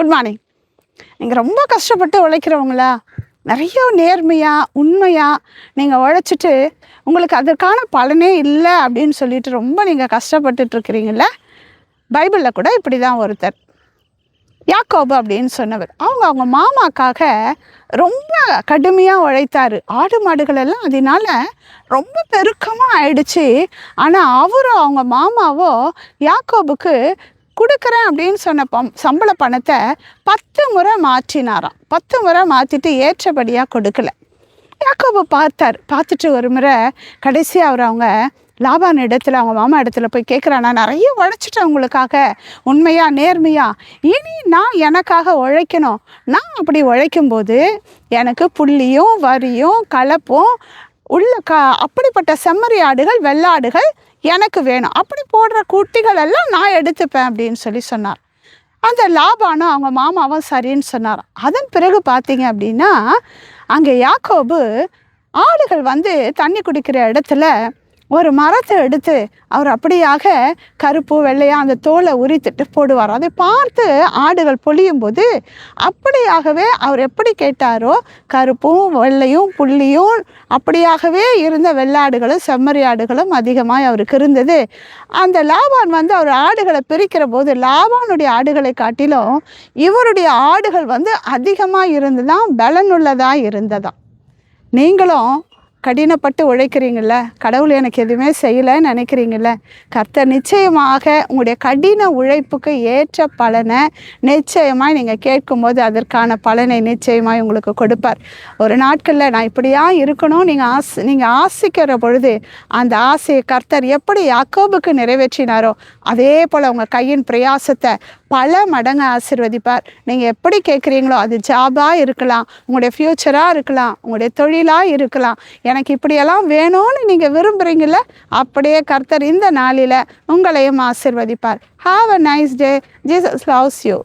Good morning. நீங்கள் ரொம்ப கஷ்டப்பட்டு உழைக்கிறவங்களா, நிறைய நேர்மையாக உண்மையாக நீங்கள் உழைச்சிட்டு உங்களுக்கு அதற்கான பலனே இல்லை அப்படின்னு சொல்லிட்டு ரொம்ப நீங்கள் கஷ்டப்பட்டுட்ருக்கிறீங்கள. பைபிளில் கூட இப்படி தான் ஒருத்தர் யாக்கோபு அப்படின்னு சொன்னவர். அவங்க மாமாக்காக ரொம்ப கடுமையாக உழைத்தார். ஆடு மாடுகள் எல்லாம் அதனால் ரொம்ப பெருக்கமாக ஆயிடுச்சு. ஆனால் அவரும் அவங்க மாமாவோ யாக்கோபுக்கு கொடுக்குறேன் அப்படின்னு சொன்ன சம்பள பணத்தை 10 முறை மாற்றினாராம். 10 முறை மாற்றிட்டு ஏற்றபடியாக கொடுக்கல. யாக்கோபு பார்த்துட்டு ஒரு முறை கடைசியாக அவங்க லாபான் இடத்துல அவங்க மாமா இடத்துல போய் கேட்குறேன், நான் நிறைய உழைச்சிட்டேன் உங்களுக்காக, உண்மையாக நேர்மையாக, இனி நான் எனக்காக உழைக்கணும். நான் அப்படி உழைக்கும்போது எனக்கு புள்ளியும் வரியும் கலப்பும் உள்ள அப்படிப்பட்ட செம்மறி ஆடுகள் வெள்ளாடுகள் எனக்கு வேணும். அப்படி போடுற குட்டிகள் எல்லாம் நான் எடுத்துப்பேன் அப்படின்னு சொன்னார். அந்த லாபானும் அவங்க மாமாவும் சரின்னு சொன்னார். அதன் பிறகு பார்த்தீங்க அப்படின்னா அங்கே யாக்கோபு ஆடுகள் தண்ணி குடிக்கிற இடத்துல ஒரு மரத்தை எடுத்து அவர் அப்படியாக கருப்பு வெள்ளையாக அந்த தோலை உரித்துட்டு போடுவார். அதை பார்த்து ஆடுகள் பொழியும் போது அப்படியாகவே அவர் எப்படி கேட்டாரோ கருப்பும் வெள்ளையும் புள்ளியும் அப்படியாகவே இருந்த வெள்ளாடுகளும் செம்மறி ஆடுகளும் அதிகமாக அவருக்கு இருந்தது. அந்த லாபான் அவர் ஆடுகளை பிரிக்கிற போது லாபானுடைய ஆடுகளை காட்டிலும் இவருடைய ஆடுகள் அதிகமாக இருந்துதான், பலனுள்ளதாக இருந்ததாம். நீங்களும் கடினப்பட்டு உழைக்கிறீங்கள, கடவுள் எனக்கு எதுவுமே செய்யலைன்னு நினைக்கிறீங்கள, கர்த்தர் நிச்சயமாக உங்களுடைய கடின உழைப்புக்கு ஏற்ற பலனை நிச்சயமாக நீங்கள் கேட்கும்போது அதற்கான பலனை நிச்சயமாக உங்களுக்கு கொடுப்பார். ஒரு நாட்களில் நான் இப்படியா இருக்கணும் நீங்கள் ஆசைக்கிற பொழுது அந்த ஆசையை கர்த்தர் எப்படி யாக்கோபுக்கு நிறைவேற்றினாரோ அதே போல் உங்கள் கையின் பிரயாசத்தை பல மடங்கு ஆசீர்வதிப்பார். நீங்கள் எப்படி கேட்குறீங்களோ, அது ஜாபாக இருக்கலாம், உங்களுடைய ஃப்யூச்சராக இருக்கலாம், உங்களுடைய தொழிலாக இருக்கலாம், எனக்கு இப்படியெல்லாம் வேணும்னு நீங்கள் விரும்புகிறீங்கள, அப்படியே கர்த்தர் இந்த நாளில் உங்களையும் ஆசீர்வதிப்பார். Have a nice day. Jesus loves you.